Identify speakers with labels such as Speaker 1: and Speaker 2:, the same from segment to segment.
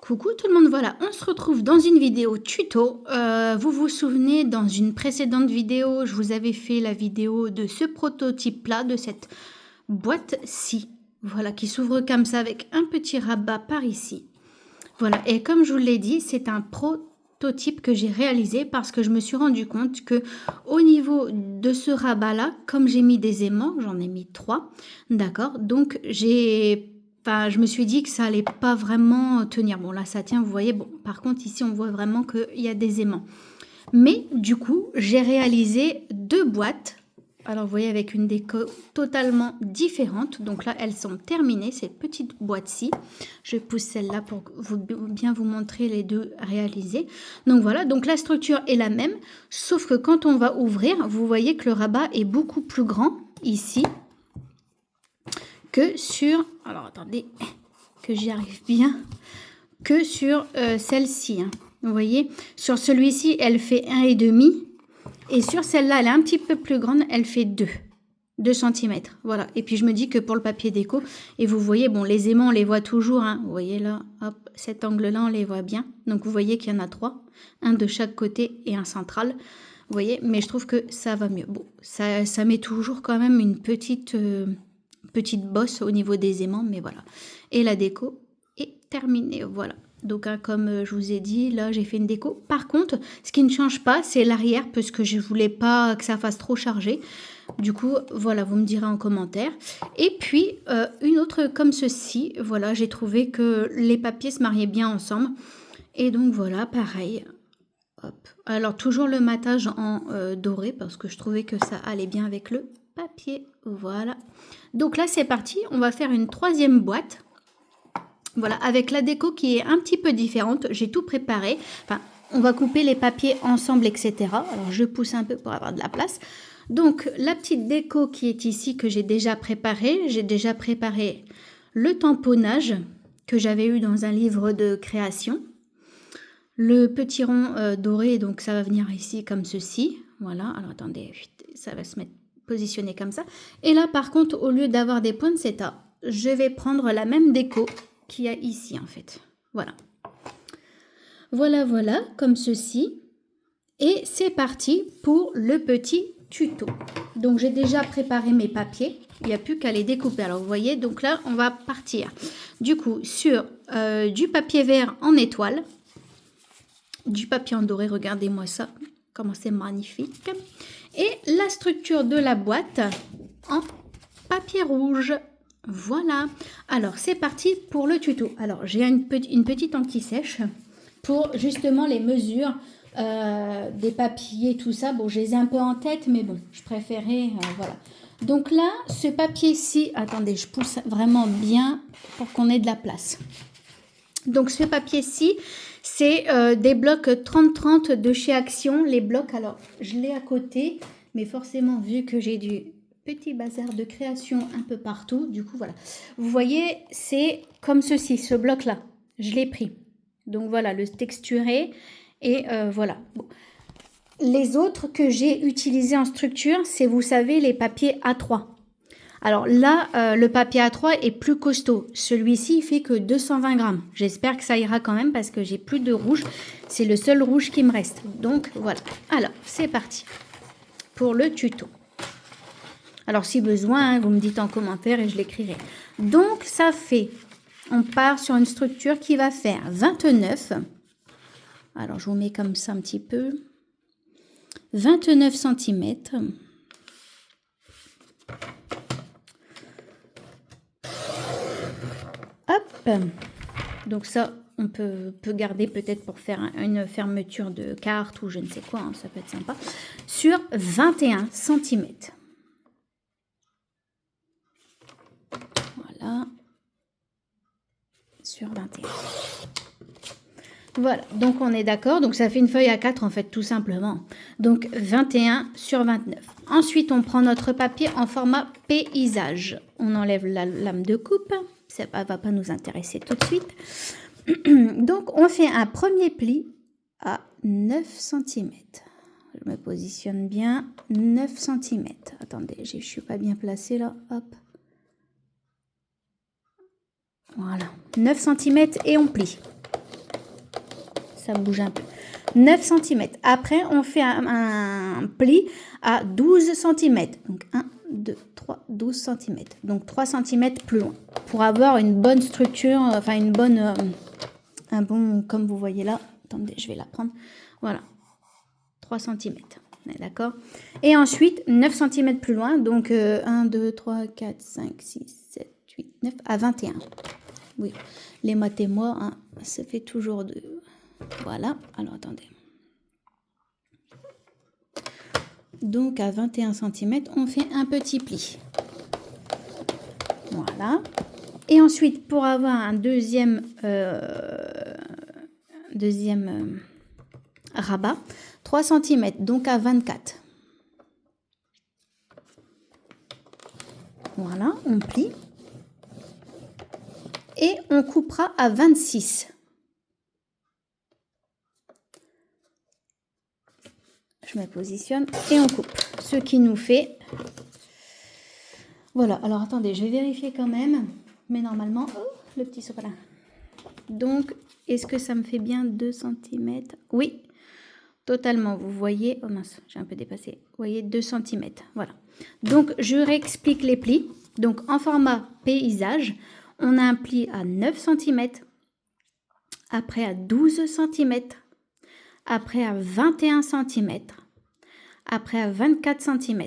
Speaker 1: Coucou tout le monde, voilà, on se retrouve dans une vidéo tuto. Vous vous souvenez, dans une précédente vidéo, je vous avais fait la vidéo de ce prototype-là, de cette boîte-ci, voilà, qui s'ouvre comme ça avec un petit rabat par ici. Voilà, et comme je vous l'ai dit, c'est un prototype que j'ai réalisé parce que je me suis rendu compte que au niveau de ce rabat-là, comme j'ai mis des aimants, j'en ai mis 3, d'accord, donc je me suis dit que ça allait pas vraiment tenir. Bon, là, ça tient, vous voyez. Bon, par contre, ici, on voit vraiment qu'il y a des aimants. Mais du coup, j'ai réalisé 2 boîtes. Alors, vous voyez, avec une déco totalement différente. Donc là, elles sont terminées, ces petites boîtes-ci. Je pousse celle-là pour bien vous montrer les 2 réalisées. Donc voilà, donc la structure est la même. Sauf que quand on va ouvrir, vous voyez que le rabat est beaucoup plus grand ici que sur, alors attendez que j'y arrive bien, que sur celle-ci, hein. Vous voyez, sur celui-ci elle fait 1,5 et sur celle-là elle est un petit peu plus grande, elle fait 2 cm, voilà. Et puis je me dis que pour le papier déco, et vous voyez, bon, les aimants on les voit toujours, hein. Vous voyez là, hop, cet angle là on les voit bien, donc vous voyez qu'il y en a 3, un de chaque côté et un central, vous voyez, mais je trouve que ça va mieux. Bon, ça met toujours quand même une petite bosse au niveau des aimants, mais voilà. Et la déco est terminée, voilà. Donc, hein, comme je vous ai dit, là, j'ai fait une déco. Par contre, ce qui ne change pas, c'est l'arrière, parce que je voulais pas que ça fasse trop chargé. Du coup, voilà, vous me direz en commentaire. Et puis, une autre comme ceci, voilà, j'ai trouvé que les papiers se mariaient bien ensemble. Et donc, voilà, pareil. Hop. Alors, toujours le matage en doré, parce que je trouvais que ça allait bien avec le papier, voilà. Donc là c'est parti, on va faire une 3e boîte, voilà, avec la déco qui est un petit peu différente. J'ai tout préparé, enfin on va couper les papiers ensemble, etc. Alors je pousse un peu pour avoir de la place. Donc la petite déco qui est ici, que j'ai déjà préparé le tamponnage que j'avais eu dans un livre de création, le petit rond doré, donc ça va venir ici comme ceci, voilà. Alors attendez, ça va se mettre positionné comme ça. Et là, par contre, au lieu d'avoir des poinsettias, je vais prendre la même déco qu'il y a ici, en fait. Voilà. Voilà, voilà, comme ceci. Et c'est parti pour le petit tuto. Donc, j'ai déjà préparé mes papiers. Il n'y a plus qu'à les découper. Alors, vous voyez, donc là, on va partir. Du coup, sur du papier vert en étoile, du papier en doré, regardez-moi ça, comment c'est magnifique. Et la structure de la boîte en papier rouge. Voilà. Alors, c'est parti pour le tuto. Alors, j'ai une petite anti-sèche pour justement les mesures des papiers, tout ça. Bon, je les ai un peu en tête, mais bon, je préférais, voilà. Donc là, ce papier-ci, attendez, je pousse vraiment bien pour qu'on ait de la place. Donc, ce papier-ci, c'est des blocs 30-30 de chez Action. Les blocs, alors, je l'ai à côté, mais forcément, vu que j'ai du petit bazar de création un peu partout, du coup, voilà. Vous voyez, c'est comme ceci, ce bloc-là. Je l'ai pris. Donc, voilà, le texturé. Et voilà. Bon. Les autres que j'ai utilisés en structure, c'est, vous savez, les papiers A3. Alors là, le papier A3 est plus costaud. Celui-ci, il fait que 220 grammes. J'espère que ça ira quand même parce que j'ai plus de rouge. C'est le seul rouge qui me reste. Donc voilà. Alors, c'est parti pour le tuto. Alors si besoin, hein, vous me dites en commentaire et je l'écrirai. Donc ça fait, on part sur une structure qui va faire 29. Alors je vous mets comme ça un petit peu. 29 cm. Hop, donc ça on peut garder peut-être pour faire une fermeture de carte ou je ne sais quoi, hein, ça peut être sympa, sur 21 cm. Voilà, sur 21. Voilà, donc on est d'accord, donc ça fait une feuille A4 en fait tout simplement. Donc 21 sur 29. Ensuite on prend notre papier en format paysage. On enlève la lame de coupe, ça ne va pas nous intéresser tout de suite. Donc on fait un premier pli à 9 cm. Je me positionne bien, 9 cm. Attendez, je ne suis pas bien placée là, hop. Voilà, 9 cm et on plie. ça bouge un peu. 9 cm. Après, on fait un pli à 12 cm. Donc 1, 2, 3, 12 cm. Donc 3 cm plus loin. Pour avoir une bonne structure, enfin une bonne, un bon, comme vous voyez là. Attendez, je vais la prendre. Voilà, 3 cm. D'accord. Et ensuite, 9 cm plus loin. Donc 1, 2, 3, 4, 5, 6, 7, 8, 9 à 21. Oui, les maths et moi, hein, ça fait toujours deux. Voilà, alors attendez. Donc à 21 cm, on fait un petit pli. Voilà. Et ensuite, pour avoir un deuxième rabat, 3 cm, donc à 24. Voilà, on plie. Et on coupera à 26. Je me positionne et on coupe. Ce qui nous fait... Voilà, alors attendez, je vais vérifier quand même. Mais normalement, oh, le petit sopalin. Donc, est-ce que ça me fait bien 2 cm? Oui, totalement. Vous voyez, oh mince, j'ai un peu dépassé. Vous voyez, 2 cm. Voilà. Donc, je réexplique les plis. Donc, en format paysage, on a un pli à 9 cm, après à 12 cm, après à 21 cm, après à 24 cm.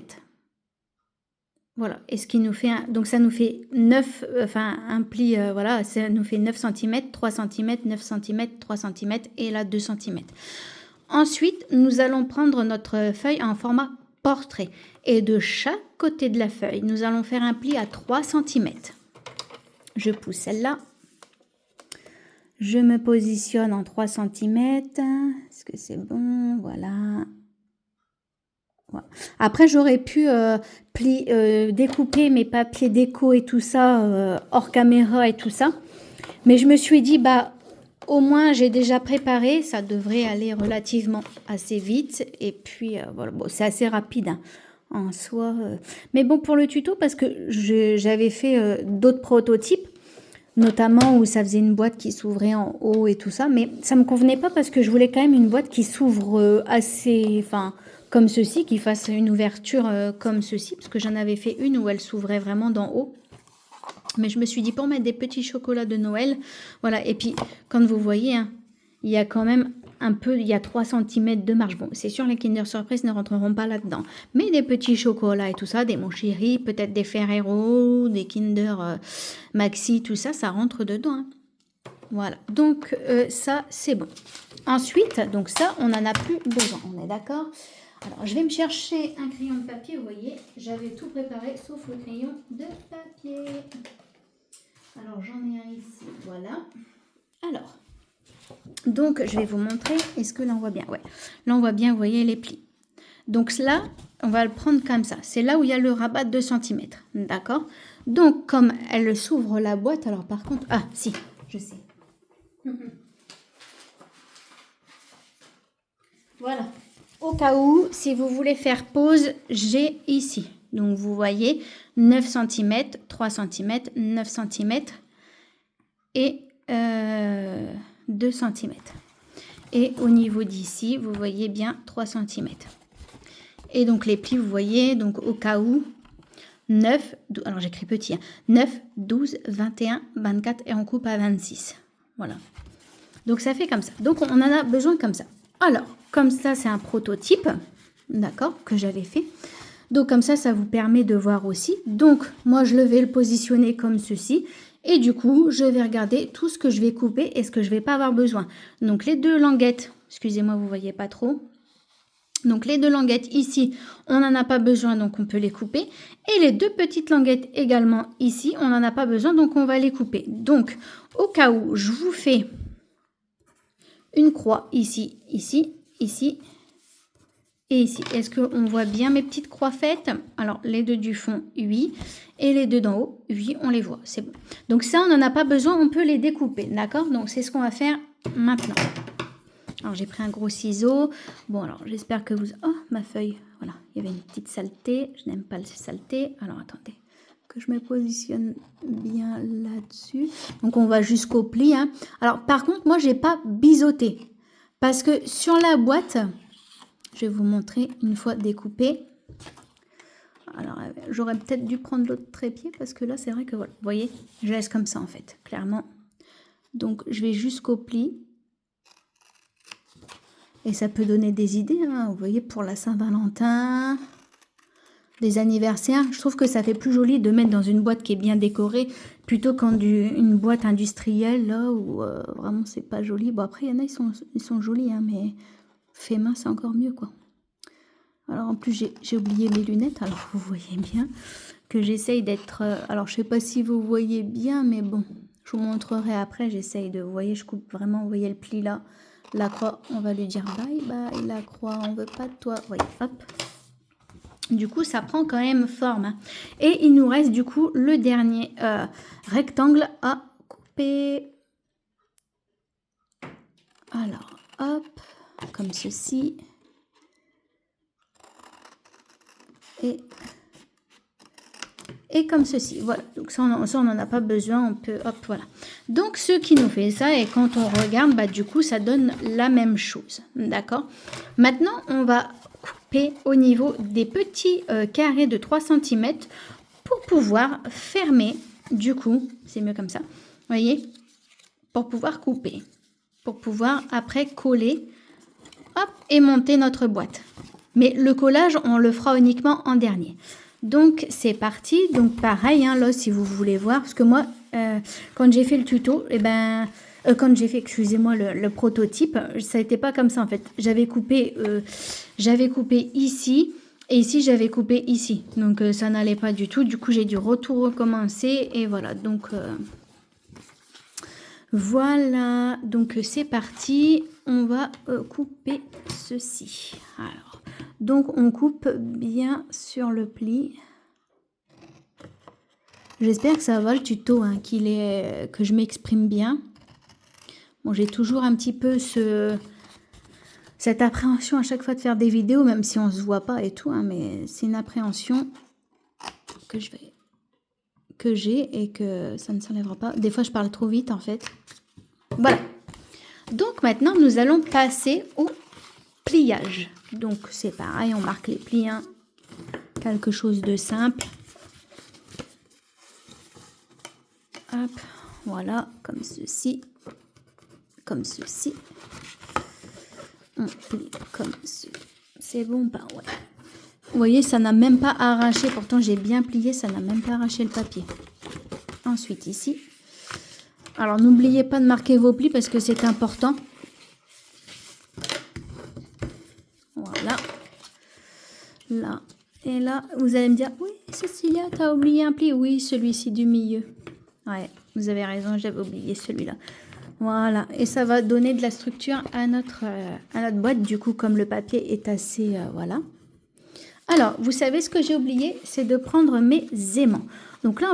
Speaker 1: Voilà, et ce qui nous fait, donc ça nous fait 9, enfin un pli, voilà, ça nous fait 9 cm, 3 cm, 9 cm, 3 cm et là 2 cm. Ensuite, nous allons prendre notre feuille en format portrait et de chaque côté de la feuille, nous allons faire un pli à 3 cm. Je pousse celle-là. Je me positionne en 3 cm. Est-ce que c'est bon? Voilà. Voilà. Après, j'aurais pu découper mes papiers déco et tout ça hors caméra et tout ça. Mais je me suis dit, bah, au moins, j'ai déjà préparé. Ça devrait aller relativement assez vite. Et puis, voilà, bon, c'est assez rapide hein, en soi. Mais bon, pour le tuto, parce que j'avais fait d'autres prototypes, notamment où ça faisait une boîte qui s'ouvrait en haut et tout ça. Mais ça ne me convenait pas parce que je voulais quand même une boîte qui s'ouvre assez... Enfin, comme ceci, qui fasse une ouverture comme ceci, parce que j'en avais fait une où elle s'ouvrait vraiment d'en haut. Mais je me suis dit, pour mettre des petits chocolats de Noël, voilà. Et puis, comme vous voyez, hein, il y a quand même un peu, il y a 3 cm de marge. Bon, c'est sûr, les Kinder Surprise ne rentreront pas là-dedans. Mais des petits chocolats et tout ça, des Mon Chéri, peut-être des Ferrero, des Kinder Maxi, tout ça, ça rentre dedans. Hein. Voilà, donc ça, c'est bon. Ensuite, donc ça, on n'en a plus besoin, on est d'accord? Alors, je vais me chercher un crayon de papier, vous voyez, j'avais tout préparé, sauf le crayon de papier. Alors, j'en ai un ici, voilà. Alors, donc, je vais vous montrer, est-ce que là, on voit bien? Ouais, là, on voit bien, vous voyez, les plis. Donc, là, on va le prendre comme ça. C'est là où il y a le rabat de 2 cm, d'accord? Donc, comme elle s'ouvre la boîte, alors par contre... Ah, si, je sais. Voilà. Au cas où, si vous voulez faire pause, j'ai ici. Donc, vous voyez, 9 cm, 3 cm, 9 cm et 2 cm. Et au niveau d'ici, vous voyez bien 3 cm. Et donc, les plis, vous voyez, donc au cas où, 9, alors j'écris petit, hein, 9, 12, 21, 24 et on coupe à 26. Voilà. Donc, ça fait comme ça. Donc, on en a besoin comme ça. Alors, comme ça, c'est un prototype, d'accord, que j'avais fait. Donc, comme ça vous permet de voir aussi. Donc, moi, je vais le positionner comme ceci. Et du coup, je vais regarder tout ce que je vais couper et ce que je ne vais pas avoir besoin. Donc, les deux languettes, excusez-moi, vous ne voyez pas trop. Donc, les deux languettes ici, on n'en a pas besoin, donc on peut les couper. Et les deux petites languettes également ici, on n'en a pas besoin, donc on va les couper. Donc, au cas où, je vous fais une croix ici, ici, ici et ici. Est-ce qu'on voit bien mes petites croix faites? Alors, les deux du fond, oui. Et les deux d'en haut, oui, on les voit. C'est bon. Donc ça, on n'en a pas besoin, on peut les découper. D'accord? Donc, c'est ce qu'on va faire maintenant. Alors, j'ai pris un gros ciseau. Bon, alors, j'espère que vous... Oh, ma feuille. Voilà, il y avait une petite saleté. Je n'aime pas les saletés. Alors, attendez. Que je me positionne bien là-dessus. Donc, on va jusqu'au pli. Hein. Alors, par contre, moi, j'ai pas biseauté. Parce que sur la boîte, je vais vous montrer une fois découpé. Alors, j'aurais peut-être dû prendre l'autre trépied parce que là, c'est vrai que voilà, vous voyez, je laisse comme ça en fait, clairement. Donc, je vais jusqu'au pli. Et ça peut donner des idées, hein, vous voyez, pour la Saint-Valentin, des anniversaires. Je trouve que ça fait plus joli de mettre dans une boîte qui est bien décorée plutôt qu'en une boîte industrielle, là, où vraiment c'est pas joli. Bon, après, il y en a, ils sont jolis, hein, mais fait main, c'est encore mieux, quoi. Alors, en plus, j'ai oublié mes lunettes, alors vous voyez bien que j'essaye d'être... alors, je sais pas si vous voyez bien, mais bon, je vous montrerai après. J'essaye de... Vous voyez, je coupe vraiment, vous voyez le pli là. La croix, on va lui dire bye bye. La croix, on veut pas de toi. Vous voyez, hop. Du coup, ça prend quand même forme. Hein. Et il nous reste du coup le dernier rectangle à couper. Alors, hop, comme ceci. Et comme ceci, voilà. Donc ça, on n'en a pas besoin, on peut, hop, voilà. Donc, ce qui nous fait ça, et quand on regarde, bah, du coup, ça donne la même chose, d'accord? Maintenant, on va couper au niveau des petits carrés de 3 cm pour pouvoir fermer, du coup, c'est mieux comme ça, vous voyez? Pour pouvoir couper, pour pouvoir après coller, hop, et monter notre boîte. Mais le collage, on le fera uniquement en dernier. Donc, c'est parti. Donc, pareil, hein, là, si vous voulez voir, parce que moi, quand j'ai fait le tuto, quand j'ai fait, excusez-moi, le prototype, ça n'était pas comme ça, en fait. J'avais coupé ici, et ici, j'avais coupé ici. Donc, ça n'allait pas du tout. Du coup, j'ai dû recommencer, et voilà. Donc, voilà. Donc, c'est parti. On va couper ceci. Alors, donc, on coupe bien sur le pli. J'espère que ça va le tuto, hein, que je m'exprime bien. Bon, j'ai toujours un petit peu cette appréhension à chaque fois de faire des vidéos, même si on ne se voit pas et tout, hein, mais c'est une appréhension que j'ai et que ça ne s'enlèvera pas. Des fois, je parle trop vite, en fait. Voilà. Donc, maintenant, nous allons passer au pliage. Donc, c'est pareil, on marque les plis, hein. Quelque chose de simple. Hop, voilà, comme ceci. Comme ceci. On plie comme ceci. C'est bon, bah ouais. Vous voyez, ça n'a même pas arraché. Pourtant, j'ai bien plié, ça n'a même pas arraché le papier. Ensuite, ici. Alors, n'oubliez pas de marquer vos plis parce que c'est important. Voilà. Là. Et là, vous allez me dire, oui, Cécilia, t'as oublié un pli. Oui, celui-ci du milieu. Ouais, vous avez raison, j'avais oublié celui-là. Voilà, et ça va donner de la structure à notre boîte. Du coup, comme le papier est assez... voilà. Alors, vous savez ce que j'ai oublié, c'est de prendre mes aimants. Donc là,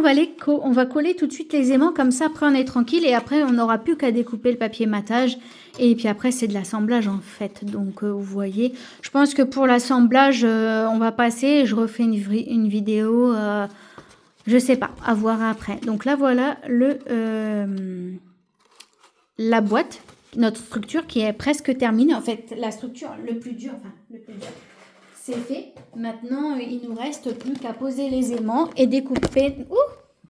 Speaker 1: on va coller tout de suite les aimants, comme ça, après on est tranquille. Et après, on n'aura plus qu'à découper le papier matage. Et puis après, c'est de l'assemblage en fait. Donc, vous voyez, je pense que pour l'assemblage, on va passer. Je refais une vidéo, je sais pas, à voir après. Donc là, voilà la boîte, notre structure qui est presque terminée. En fait, la structure, le plus dur, c'est fait. Maintenant, il nous reste plus qu'à poser les aimants et découper. Ouh,